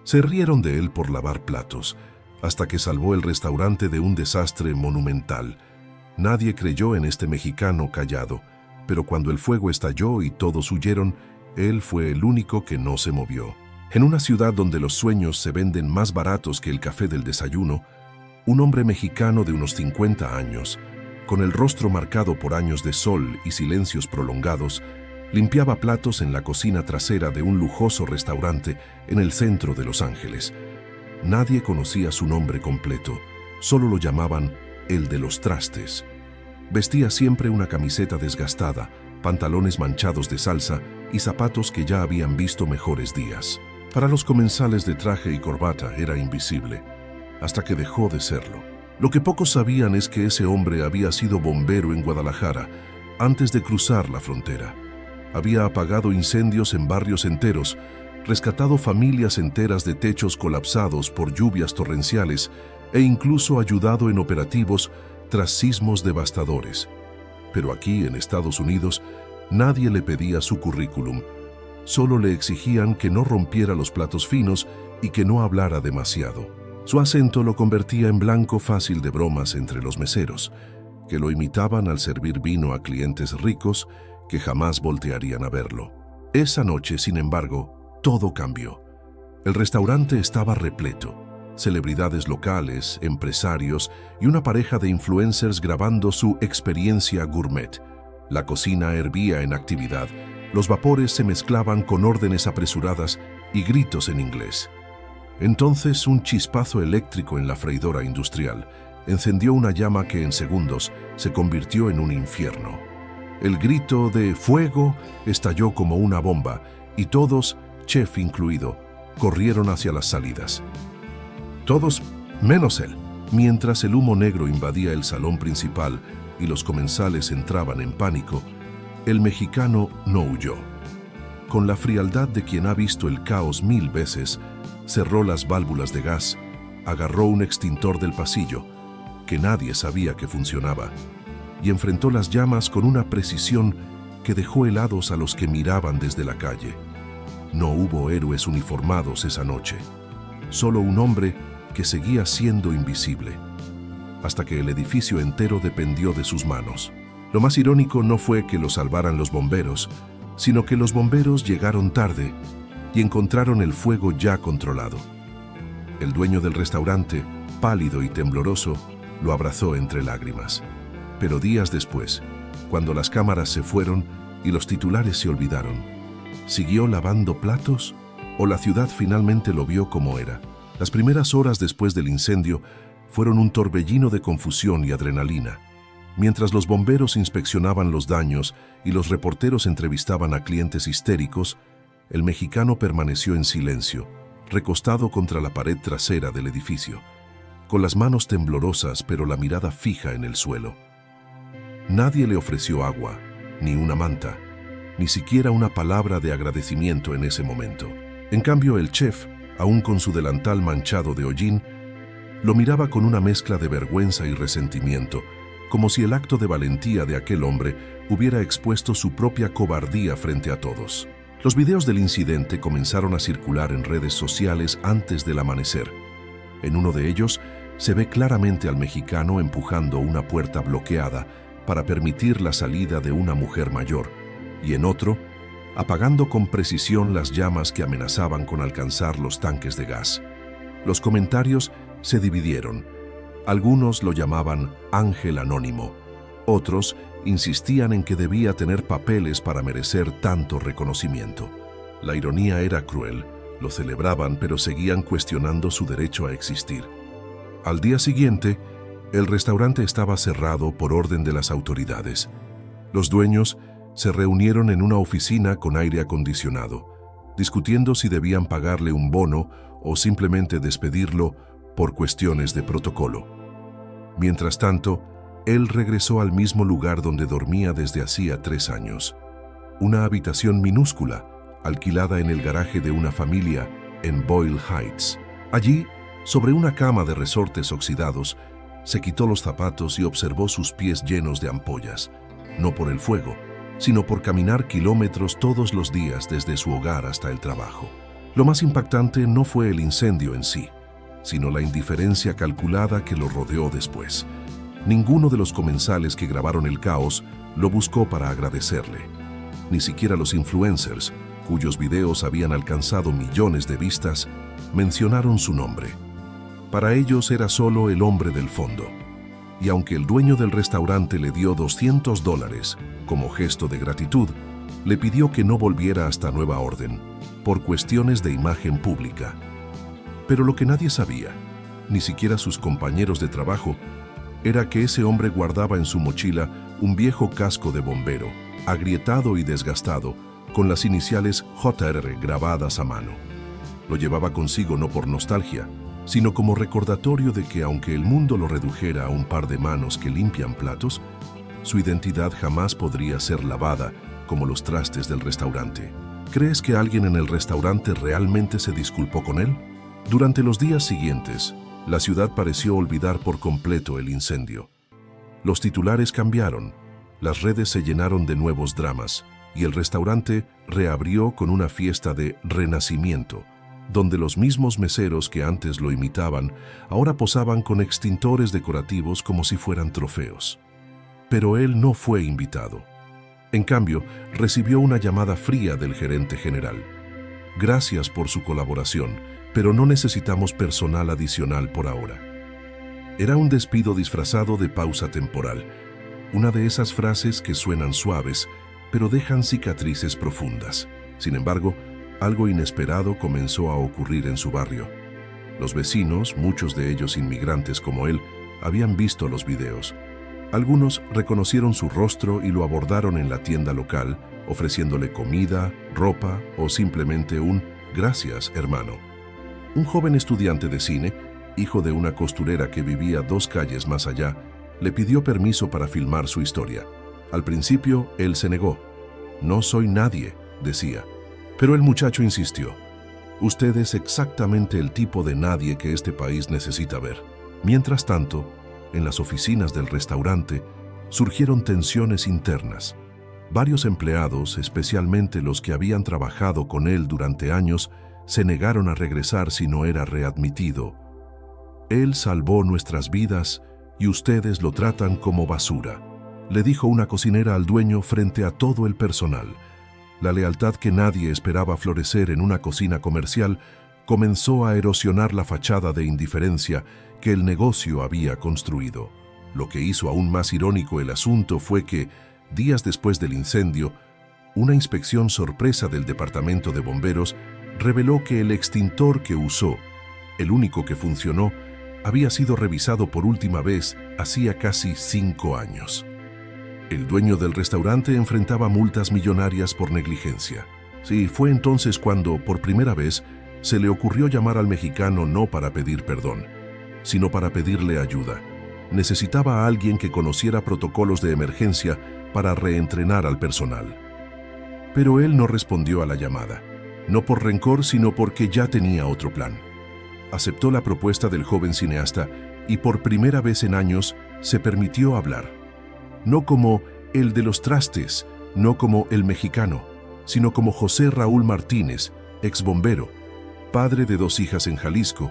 Se rieron de él por lavar platos, hasta que salvó el restaurante de un desastre monumental. Nadie creyó en este mexicano callado, pero cuando el fuego estalló y todos huyeron, él fue el único que no se movió. En una ciudad donde los sueños se venden más baratos que el café del desayuno, un hombre mexicano de unos 50 años, con el rostro marcado por años de sol y silencios prolongados, limpiaba platos en la cocina trasera de un lujoso restaurante en el centro de Los Ángeles. Nadie conocía su nombre completo, solo lo llamaban el de los trastes. Vestía siempre una camiseta desgastada, pantalones manchados de salsa y zapatos que ya habían visto mejores días. Para los comensales de traje y corbata era invisible, hasta que dejó de serlo. Lo que pocos sabían es que ese hombre había sido bombero en Guadalajara antes de cruzar la frontera. Había apagado incendios en barrios enteros, rescatado familias enteras de techos colapsados por lluvias torrenciales e incluso ayudado en operativos tras sismos devastadores. Pero aquí, en Estados Unidos, nadie le pedía su currículum. Solo le exigían que no rompiera los platos finos y que no hablara demasiado. Su acento lo convertía en blanco fácil de bromas entre los meseros, que lo imitaban al servir vino a clientes ricos que jamás voltearían a verlo. Esa noche, sin embargo, todo cambió. El restaurante estaba repleto. Celebridades locales, empresarios y una pareja de influencers grabando su experiencia gourmet. La cocina hervía en actividad, los vapores se mezclaban con órdenes apresuradas y gritos en inglés. Entonces, un chispazo eléctrico en la freidora industrial encendió una llama que en segundos se convirtió en un infierno. El grito de ¡fuego! Estalló como una bomba y todos, chef incluido, corrieron hacia las salidas. Todos menos él. Mientras el humo negro invadía el salón principal y los comensales entraban en pánico, el mexicano no huyó. Con la frialdad de quien ha visto el caos 1000 veces, cerró las válvulas de gas, agarró un extintor del pasillo, que nadie sabía que funcionaba, y enfrentó las llamas con una precisión que dejó helados a los que miraban desde la calle. No hubo héroes uniformados esa noche, solo un hombre que seguía siendo invisible, hasta que el edificio entero dependió de sus manos. Lo más irónico no fue que lo salvaran los bomberos, sino que los bomberos llegaron tarde y encontraron el fuego ya controlado. El dueño del restaurante, pálido y tembloroso, lo abrazó entre lágrimas. Pero días después, cuando las cámaras se fueron y los titulares se olvidaron, ¿siguió lavando platos o la ciudad finalmente lo vio como era? Las primeras horas después del incendio fueron un torbellino de confusión y adrenalina. Mientras los bomberos inspeccionaban los daños y los reporteros entrevistaban a clientes histéricos, el mexicano permaneció en silencio, recostado contra la pared trasera del edificio, con las manos temblorosas pero la mirada fija en el suelo. Nadie le ofreció agua, ni una manta, ni siquiera una palabra de agradecimiento en ese momento. En cambio, el chef, aún con su delantal manchado de hollín, lo miraba con una mezcla de vergüenza y resentimiento, como si el acto de valentía de aquel hombre hubiera expuesto su propia cobardía frente a todos. Los videos del incidente comenzaron a circular en redes sociales antes del amanecer. En uno de ellos se ve claramente al mexicano empujando una puerta bloqueada para permitir la salida de una mujer mayor, y en otro, apagando con precisión las llamas que amenazaban con alcanzar los tanques de gas. Los comentarios se dividieron. Algunos lo llamaban Ángel Anónimo. Otros insistían en que debía tener papeles para merecer tanto reconocimiento. La ironía era cruel. Lo celebraban, pero seguían cuestionando su derecho a existir. Al día siguiente, el restaurante estaba cerrado por orden de las autoridades. Los dueños se reunieron en una oficina con aire acondicionado, discutiendo si debían pagarle un bono o simplemente despedirlo por cuestiones de protocolo. Mientras tanto, él regresó al mismo lugar donde dormía desde hacía 3 años. Una habitación minúscula, alquilada en el garaje de una familia en Boyle Heights. Allí, sobre una cama de resortes oxidados, se quitó los zapatos y observó sus pies llenos de ampollas, no por el fuego, sino por caminar kilómetros todos los días desde su hogar hasta el trabajo. Lo más impactante no fue el incendio en sí, sino la indiferencia calculada que lo rodeó después. Ninguno de los comensales que grabaron el caos lo buscó para agradecerle. Ni siquiera los influencers, cuyos videos habían alcanzado millones de vistas, mencionaron su nombre. Para ellos era solo el hombre del fondo. Y aunque el dueño del restaurante le dio $200 como gesto de gratitud, le pidió que no volviera hasta nueva orden, por cuestiones de imagen pública. Pero lo que nadie sabía, ni siquiera sus compañeros de trabajo, era que ese hombre guardaba en su mochila un viejo casco de bombero, agrietado y desgastado, con las iniciales JR grabadas a mano. Lo llevaba consigo no por nostalgia, sino como recordatorio de que aunque el mundo lo redujera a un par de manos que limpian platos, su identidad jamás podría ser lavada como los trastes del restaurante. ¿Crees que alguien en el restaurante realmente se disculpó con él? Durante los días siguientes, la ciudad pareció olvidar por completo el incendio. Los titulares cambiaron, las redes se llenaron de nuevos dramas y el restaurante reabrió con una fiesta de renacimiento, donde los mismos meseros que antes lo imitaban ahora posaban con extintores decorativos como si fueran trofeos. Pero él no fue invitado. En cambio, recibió una llamada fría del gerente general. Gracias por su colaboración, pero no necesitamos personal adicional por ahora. Era un despido disfrazado de pausa temporal, una de esas frases que suenan suaves, pero dejan cicatrices profundas. Sin embargo, algo inesperado comenzó a ocurrir en su barrio. Los vecinos, muchos de ellos inmigrantes como él, habían visto los videos. Algunos reconocieron su rostro y lo abordaron en la tienda local, ofreciéndole comida, ropa o simplemente un «gracias, hermano». Un joven estudiante de cine, hijo de una costurera que vivía 2 calles más allá, le pidió permiso para filmar su historia. Al principio, él se negó. «No soy nadie», decía. Pero el muchacho insistió. «Usted es exactamente el tipo de nadie que este país necesita ver». Mientras tanto, en las oficinas del restaurante surgieron tensiones internas. Varios empleados, especialmente los que habían trabajado con él durante años, se negaron a regresar si no era readmitido. «Él salvó nuestras vidas y ustedes lo tratan como basura», le dijo una cocinera al dueño frente a todo el personal. La lealtad que nadie esperaba florecer en una cocina comercial comenzó a erosionar la fachada de indiferencia que el negocio había construido. Lo que hizo aún más irónico el asunto fue que, días después del incendio, una inspección sorpresa del departamento de bomberos reveló que el extintor que usó, el único que funcionó, había sido revisado por última vez hacía casi 5 años. El dueño del restaurante enfrentaba multas millonarias por negligencia. Sí, fue entonces cuando, por primera vez, se le ocurrió llamar al mexicano no para pedir perdón, sino para pedirle ayuda. Necesitaba a alguien que conociera protocolos de emergencia para reentrenar al personal. Pero él no respondió a la llamada, no por rencor, sino porque ya tenía otro plan. Aceptó la propuesta del joven cineasta y por primera vez en años se permitió hablar. No como el de los trastes, no como el mexicano, sino como José Raúl Martínez, exbombero, padre de 2 hijas en Jalisco,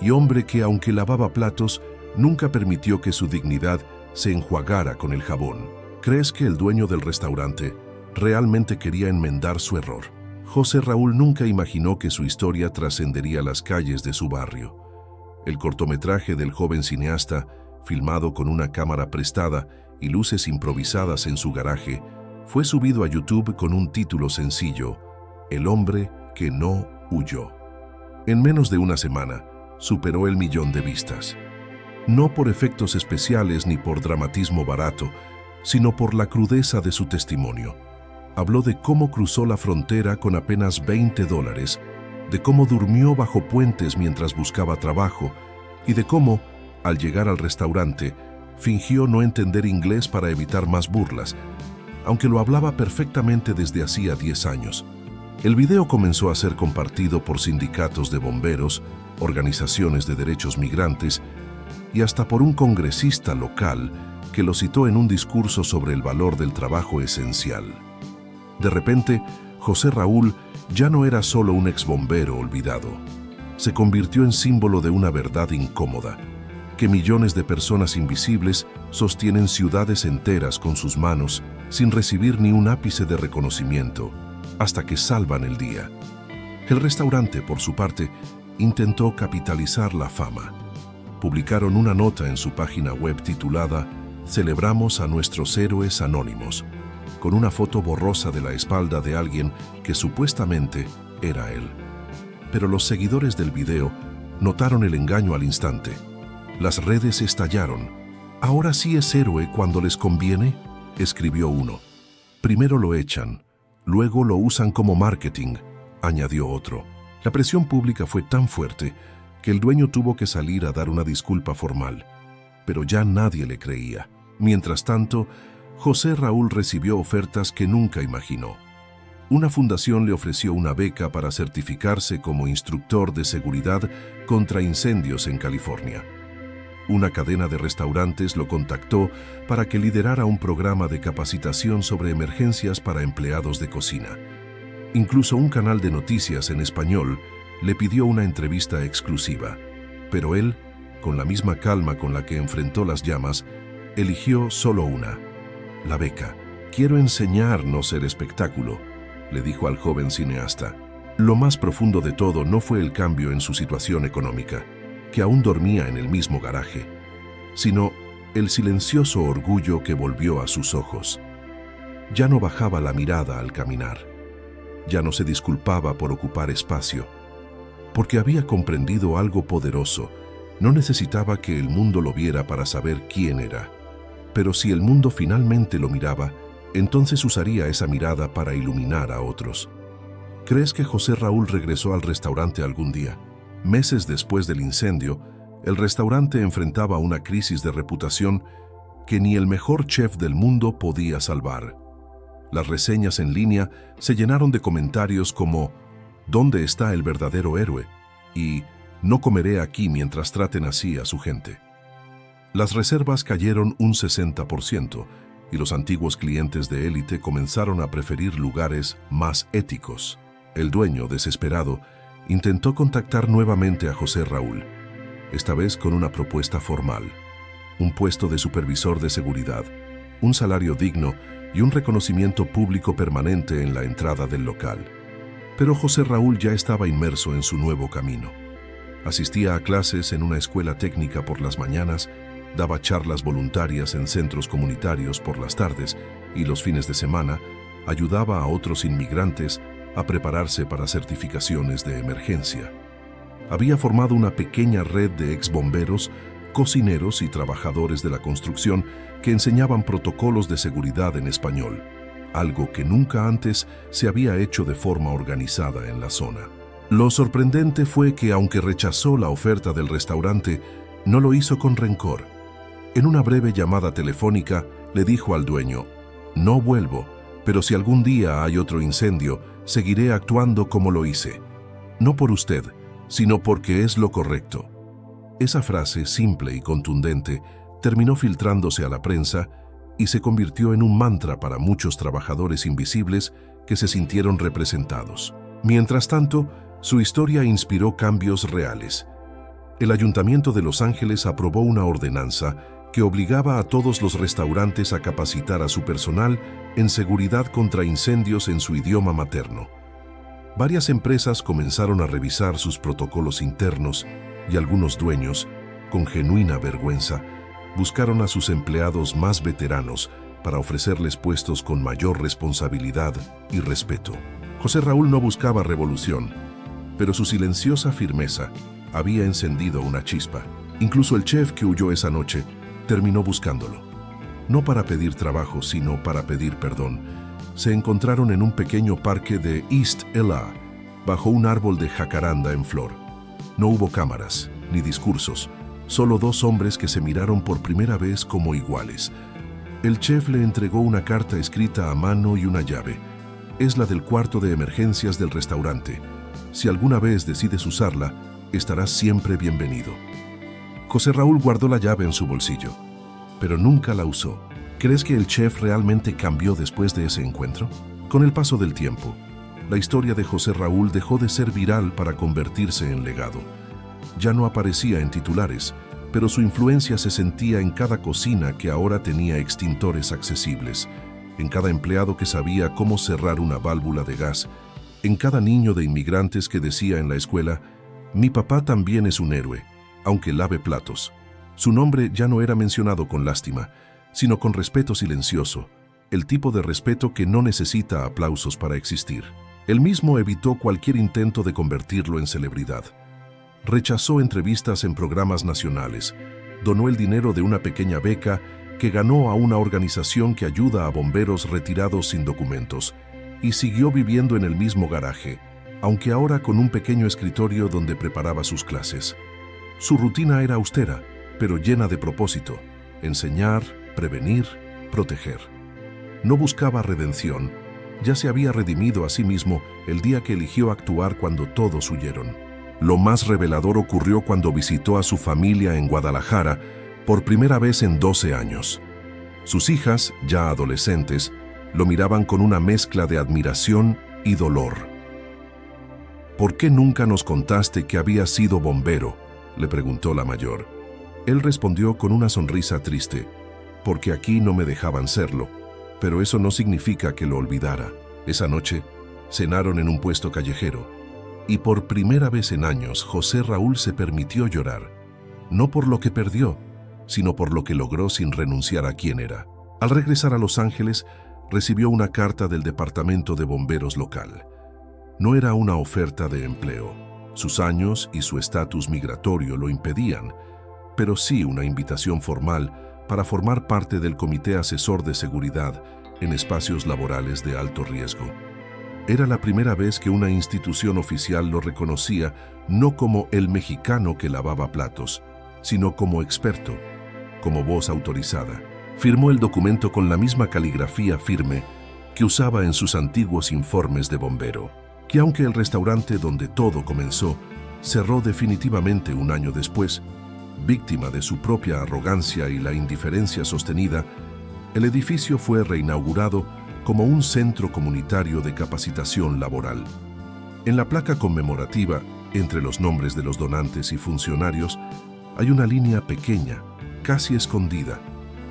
y hombre que, aunque lavaba platos, nunca permitió que su dignidad se enjuagara con el jabón. ¿Crees que el dueño del restaurante realmente quería enmendar su error? José Raúl nunca imaginó que su historia trascendería las calles de su barrio. El cortometraje del joven cineasta, filmado con una cámara prestada y luces improvisadas en su garaje, fue subido a YouTube con un título sencillo: El hombre que no huyó. En menos de una semana, superó el 1.000.000 de vistas. No por efectos especiales ni por dramatismo barato, sino por la crudeza de su testimonio. Habló de cómo cruzó la frontera con apenas $20, de cómo durmió bajo puentes mientras buscaba trabajo y de cómo, al llegar al restaurante, fingió no entender inglés para evitar más burlas, aunque lo hablaba perfectamente desde hacía 10 años. El video comenzó a ser compartido por sindicatos de bomberos, organizaciones de derechos migrantes y hasta por un congresista local que lo citó en un discurso sobre el valor del trabajo esencial. De repente, José Raúl ya no era solo un exbombero olvidado. Se convirtió en símbolo de una verdad incómoda, que millones de personas invisibles sostienen ciudades enteras con sus manos sin recibir ni un ápice de reconocimiento, hasta que salvan el día. El restaurante, por su parte, intentó capitalizar la fama. Publicaron una nota en su página web titulada «Celebramos a nuestros héroes anónimos», con una foto borrosa de la espalda de alguien que supuestamente era él. Pero los seguidores del video notaron el engaño al instante. Las redes estallaron. «¿Ahora sí es héroe cuando les conviene?», escribió uno. «Primero lo echan, luego lo usan como marketing», añadió otro. La presión pública fue tan fuerte que el dueño tuvo que salir a dar una disculpa formal, pero ya nadie le creía. Mientras tanto, José Raúl recibió ofertas que nunca imaginó. Una fundación le ofreció una beca para certificarse como instructor de seguridad contra incendios en California. Una cadena de restaurantes lo contactó para que liderara un programa de capacitación sobre emergencias para empleados de cocina. Incluso un canal de noticias en español le pidió una entrevista exclusiva, pero él, con la misma calma con la que enfrentó las llamas, eligió solo una: la beca. «Quiero enseñar, no ser espectáculo», le dijo al joven cineasta. Lo más profundo de todo no fue el cambio en su situación económica, que aún dormía en el mismo garaje, sino el silencioso orgullo que volvió a sus ojos. Ya no bajaba la mirada al caminar. Ya no se disculpaba por ocupar espacio, porque había comprendido algo poderoso. No necesitaba que el mundo lo viera para saber quién era. Pero si el mundo finalmente lo miraba, entonces usaría esa mirada para iluminar a otros. ¿Crees que José Raúl regresó al restaurante algún día? Meses después del incendio, el restaurante enfrentaba una crisis de reputación que ni el mejor chef del mundo podía salvar. Las reseñas en línea se llenaron de comentarios como «¿Dónde está el verdadero héroe?» y «No comeré aquí mientras traten así a su gente». Las reservas cayeron un 60% y los antiguos clientes de élite comenzaron a preferir lugares más éticos. El dueño, desesperado, intentó contactar nuevamente a José Raúl, esta vez con una propuesta formal: un puesto de supervisor de seguridad, un salario digno y un reconocimiento público permanente en la entrada del local. Pero José Raúl ya estaba inmerso en su nuevo camino. Asistía a clases en una escuela técnica por las mañanas, daba charlas voluntarias en centros comunitarios por las tardes y los fines de semana ayudaba a otros inmigrantes a prepararse para certificaciones de emergencia. Había formado una pequeña red de exbomberos, cocineros y trabajadores de la construcción que enseñaban protocolos de seguridad en español, algo que nunca antes se había hecho de forma organizada en la zona. Lo sorprendente fue que, aunque rechazó la oferta del restaurante, no lo hizo con rencor. En una breve llamada telefónica, le dijo al dueño: «No vuelvo, pero si algún día hay otro incendio, seguiré actuando como lo hice. No por usted, sino porque es lo correcto». Esa frase, simple y contundente, terminó filtrándose a la prensa y se convirtió en un mantra para muchos trabajadores invisibles que se sintieron representados. Mientras tanto, su historia inspiró cambios reales. El Ayuntamiento de Los Ángeles aprobó una ordenanza que obligaba a todos los restaurantes a capacitar a su personal en seguridad contra incendios en su idioma materno. Varias empresas comenzaron a revisar sus protocolos internos y algunos dueños, con genuina vergüenza, buscaron a sus empleados más veteranos para ofrecerles puestos con mayor responsabilidad y respeto. José Raúl no buscaba revolución, pero su silenciosa firmeza había encendido una chispa. Incluso el chef que huyó esa noche terminó buscándolo. No para pedir trabajo, sino para pedir perdón. Se encontraron en un pequeño parque de East LA, bajo un árbol de jacaranda en flor. No hubo cámaras, ni discursos, solo dos hombres que se miraron por primera vez como iguales. El chef le entregó una carta escrita a mano y una llave. Es la del cuarto de emergencias del restaurante. Si alguna vez decides usarla, estarás siempre bienvenido. José Raúl guardó la llave en su bolsillo, pero nunca la usó. ¿Crees que el chef realmente cambió después de ese encuentro? Con el paso del tiempo, La historia de José Raúl dejó de ser viral para convertirse en legado. Ya no aparecía en titulares, pero su influencia se sentía en cada cocina que ahora tenía extintores accesibles, en cada empleado que sabía cómo cerrar una válvula de gas, en cada niño de inmigrantes que decía en la escuela: «Mi papá también es un héroe, aunque lave platos». Su nombre ya no era mencionado con lástima, sino con respeto silencioso, el tipo de respeto que no necesita aplausos para existir. Él mismo evitó cualquier intento de convertirlo en celebridad. Rechazó entrevistas en programas nacionales, donó el dinero de una pequeña beca que ganó a una organización que ayuda a bomberos retirados sin documentos, y siguió viviendo en el mismo garaje, aunque ahora con un pequeño escritorio donde preparaba sus clases. Su rutina era austera, pero llena de propósito: enseñar, prevenir, proteger. No buscaba redención, ya se había redimido a sí mismo el día que eligió actuar cuando todos huyeron. Lo más revelador ocurrió cuando visitó a su familia en Guadalajara por primera vez en 12 años. Sus hijas, ya adolescentes, lo miraban con una mezcla de admiración y dolor. «¿Por qué nunca nos contaste que habías sido bombero?», le preguntó la mayor. Él respondió con una sonrisa triste: «Porque aquí no me dejaban serlo». Pero eso no significa que lo olvidara. Esa noche, cenaron en un puesto callejero, y por primera vez en años José Raúl se permitió llorar, no por lo que perdió, sino por lo que logró sin renunciar a quien era. Al regresar a Los Ángeles, recibió una carta del departamento de bomberos local. No era una oferta de empleo. Sus años y su estatus migratorio lo impedían, pero sí una invitación formal para formar parte del Comité Asesor de Seguridad en espacios laborales de alto riesgo. Era la primera vez que una institución oficial lo reconocía no como el mexicano que lavaba platos, sino como experto, como voz autorizada. Firmó el documento con la misma caligrafía firme que usaba en sus antiguos informes de bombero, que aunque el restaurante donde todo comenzó cerró definitivamente un año después, víctima de su propia arrogancia y la indiferencia sostenida, el edificio fue reinaugurado como un centro comunitario de capacitación laboral. En la placa conmemorativa, entre los nombres de los donantes y funcionarios, hay una línea pequeña, casi escondida,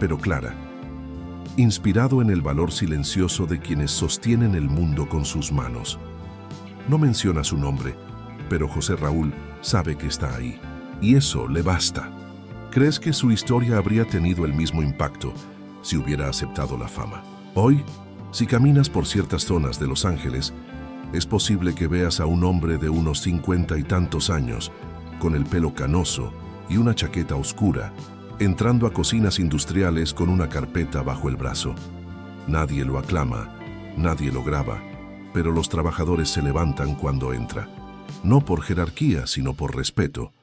pero clara: inspirado en el valor silencioso de quienes sostienen el mundo con sus manos. No menciona su nombre, pero José Raúl sabe que está ahí, y eso le basta. ¿Crees que su historia habría tenido el mismo impacto si hubiera aceptado la fama? Hoy, si caminas por ciertas zonas de Los Ángeles, es posible que veas a un hombre de unos 50 y tantos años, con el pelo canoso y una chaqueta oscura, entrando a cocinas industriales con una carpeta bajo el brazo. Nadie lo aclama, nadie lo graba, pero los trabajadores se levantan cuando entra, no por jerarquía, sino por respeto.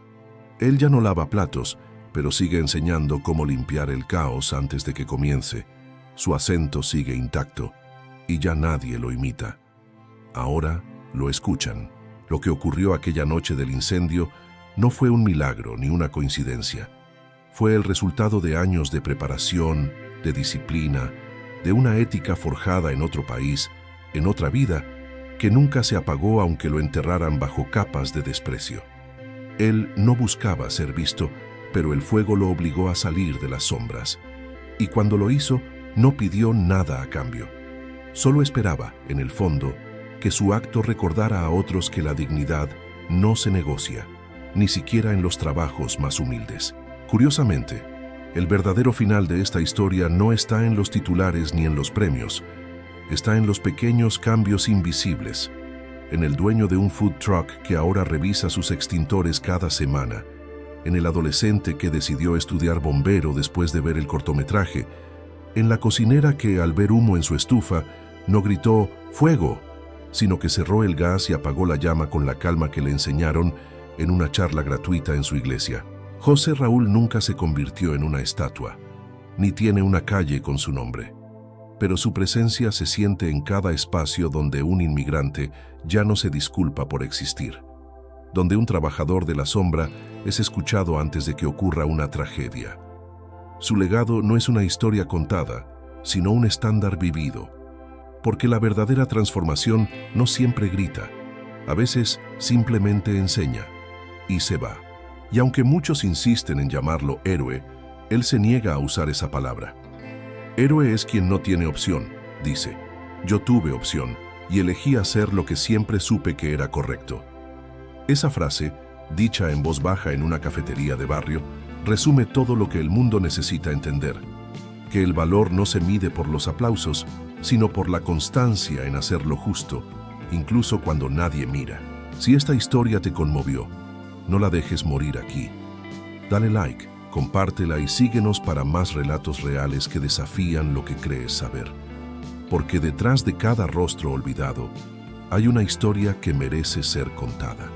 Él ya no lava platos, pero sigue enseñando cómo limpiar el caos antes de que comience. Su acento sigue intacto, y ya nadie lo imita. Ahora lo escuchan. Lo que ocurrió aquella noche del incendio no fue un milagro ni una coincidencia. Fue el resultado de años de preparación, de disciplina, de una ética forjada en otro país, en otra vida, que nunca se apagó aunque lo enterraran bajo capas de desprecio. Él no buscaba ser visto, pero el fuego lo obligó a salir de las sombras. Y cuando lo hizo, no pidió nada a cambio. Solo esperaba, en el fondo, que su acto recordara a otros que la dignidad no se negocia, ni siquiera en los trabajos más humildes. Curiosamente, el verdadero final de esta historia no está en los titulares ni en los premios, está en los pequeños cambios invisibles, en el dueño de un food truck que ahora revisa sus extintores cada semana, en el adolescente que decidió estudiar bombero después de ver el cortometraje, en la cocinera que al ver humo en su estufa no gritó «¡Fuego!», sino que cerró el gas y apagó la llama con la calma que le enseñaron en una charla gratuita en su iglesia. José Raúl nunca se convirtió en una estatua, ni tiene una calle con su nombre, pero su presencia se siente en cada espacio donde un inmigrante ya no se disculpa por existir, donde un trabajador de la sombra es escuchado antes de que ocurra una tragedia. Su legado no es una historia contada, sino un estándar vivido. porque la verdadera transformación no siempre grita, a veces simplemente enseña y se va. Y aunque muchos insisten en llamarlo héroe, él se niega a usar esa palabra. Héroe es quien no tiene opción, dice. Yo tuve opción y elegí hacer lo que siempre supe que era correcto. Esa frase, dicha en voz baja en una cafetería de barrio, resume todo lo que el mundo necesita entender: que el valor no se mide por los aplausos, sino por la constancia en hacer lo justo, incluso cuando nadie mira. Si esta historia te conmovió, no la dejes morir aquí. Dale like, compártela y síguenos para más relatos reales que desafían lo que crees saber. Porque detrás de cada rostro olvidado, hay una historia que merece ser contada.